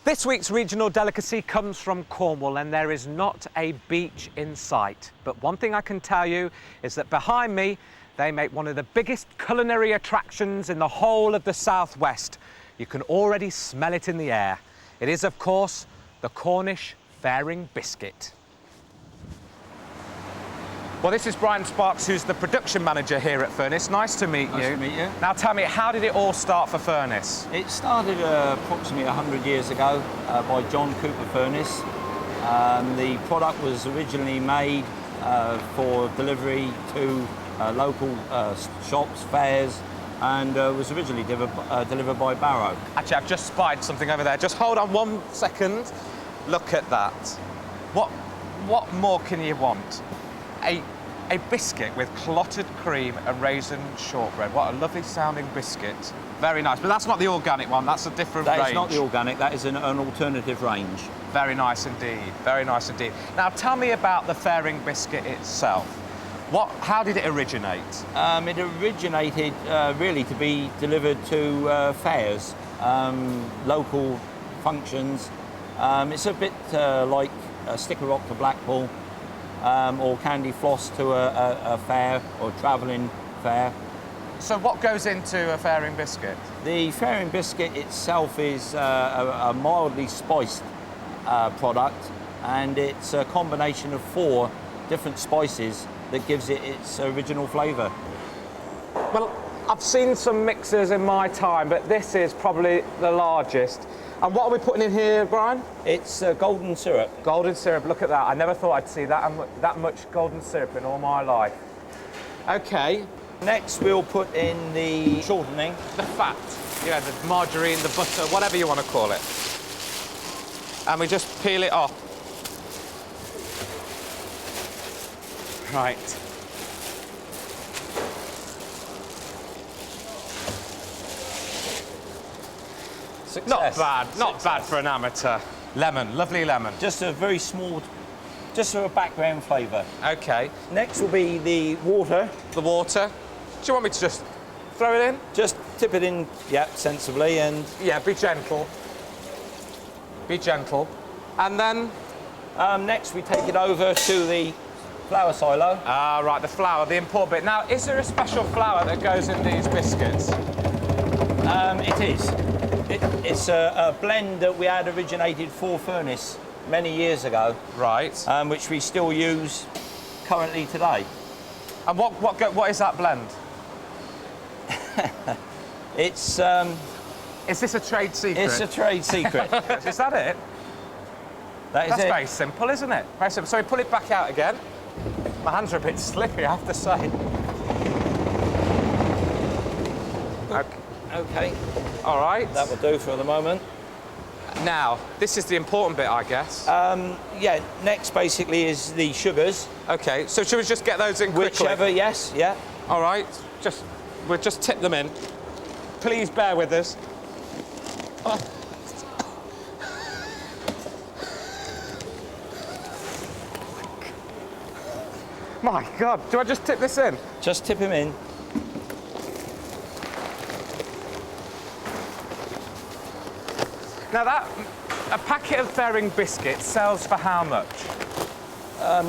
This week's regional delicacy comes from Cornwall, and there is not a beach in sight. But one thing I can tell you is that behind me, they make one of the biggest culinary attractions in the whole of the southwest. You can already smell it in the air. It is, of course, the Cornish Fairing biscuit. Well, this is Brian Sparks, who's the production manager here at Furness. Nice to meet you. Nice to meet you. Now tell me, how did it all start for Furness? It started approximately 100 years ago by John Cooper Furness. The product was originally made for delivery to local shops, fairs, and was originally delivered by Barrow. Actually, I've just spied something over there. Just hold on 1 second. Look at that. What more can you want? A biscuit with clotted cream and raisin shortbread. What a lovely sounding biscuit. Very nice, but that's not the organic one, that's a different range. That is not the organic, that is an alternative range. Very nice indeed, very nice indeed. Now tell me about the Fairing biscuit itself. How did it originate? It originated really to be delivered to fairs, local functions. It's a bit like a sticker rock to Blackpool. Or candy floss to a fair or travelling fair. So what goes into a Fairing biscuit? The Fairing biscuit itself is a mildly spiced product, and it's a combination of 4 different spices that gives it its original flavour. Well, I've seen some mixers in my time, but this is probably the largest. And what are we putting in here, Brian? It's golden syrup. Golden syrup, look at that. I never thought I'd see that much golden syrup in all my life. Okay. Next, we'll put in the shortening. The fat, you know, the margarine, the butter, whatever you want to call it. And we just peel it off. Right. Success. Not bad for an amateur. Lemon, lovely lemon. Just a very small, just for a background flavour. Okay. Next will be the water. The water. Do you want me to just throw it in? Just tip it in, yeah, sensibly, and... Yeah, be gentle. Be gentle. And then? Next we take it over to the flour silo. Ah, right, the flour, the important bit. Now, is there a special flour that goes in these biscuits? It is. It's a blend that we had originated for Furness many years ago. Right. Which we still use currently today. And what is that blend? It's... Is this a trade secret? It's a trade secret. Is that it? That's it. Very simple, isn't it? Very simple. So we pull it back out again. My hands are a bit slippery, I have to say. Okay. All right. That will do for the moment. Now, this is the important bit, I guess. Yeah, next basically is the sugars. Okay, so should we just get those in quickly? Whichever, yes, yeah. All right, we'll just tip them in. Please bear with us. My God, do I just tip this in? Just tip him in. Now a packet of Fairing biscuits sells for how much?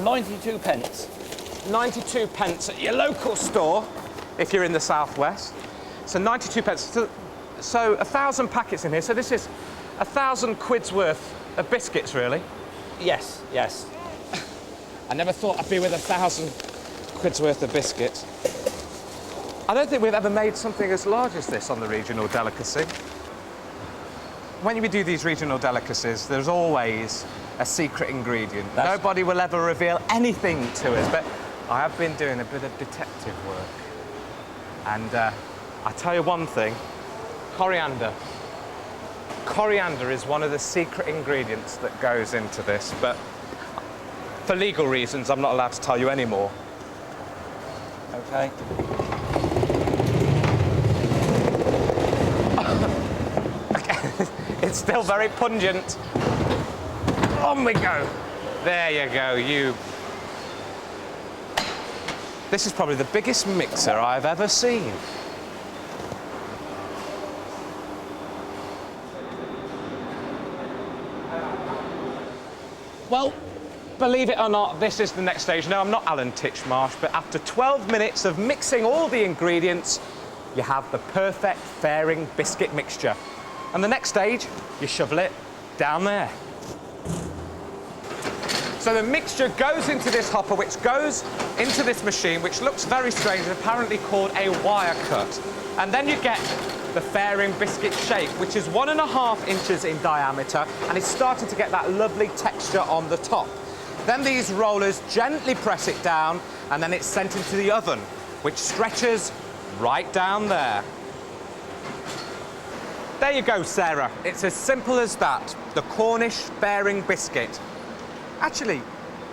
92 pence. 92 pence at your local store, if you're in the southwest. So 92 pence. So 1,000 packets in here. So this is 1,000 quid's worth of biscuits, really? Yes, yes. I never thought I'd be with 1,000 quid's worth of biscuits. I don't think we've ever made something as large as this on the regional delicacy. When we do these regional delicacies, there's always a secret ingredient. Nobody will ever reveal anything to us, but I have been doing a bit of detective work. And I tell you one thing, coriander. Coriander is one of the secret ingredients that goes into this, but for legal reasons, I'm not allowed to tell you any more. Okay. It's still very pungent. On we go. There you go, This is probably the biggest mixer I've ever seen. Well, believe it or not, this is the next stage. No, I'm not Alan Titchmarsh, but after 12 minutes of mixing all the ingredients, you have the perfect Fairing biscuit mixture. And the next stage, you shovel it down there. So the mixture goes into this hopper, which goes into this machine, which looks very strange, apparently called a wire cut. And then you get the Fairing biscuit shape, which is 1.5 inches in diameter, and it's starting to get that lovely texture on the top. Then these rollers gently press it down, and then it's sent into the oven, which stretches right down there. There you go, Sarah. It's as simple as that. The Cornish Fairing biscuit. Actually,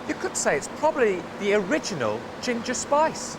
you could say it's probably the original ginger spice.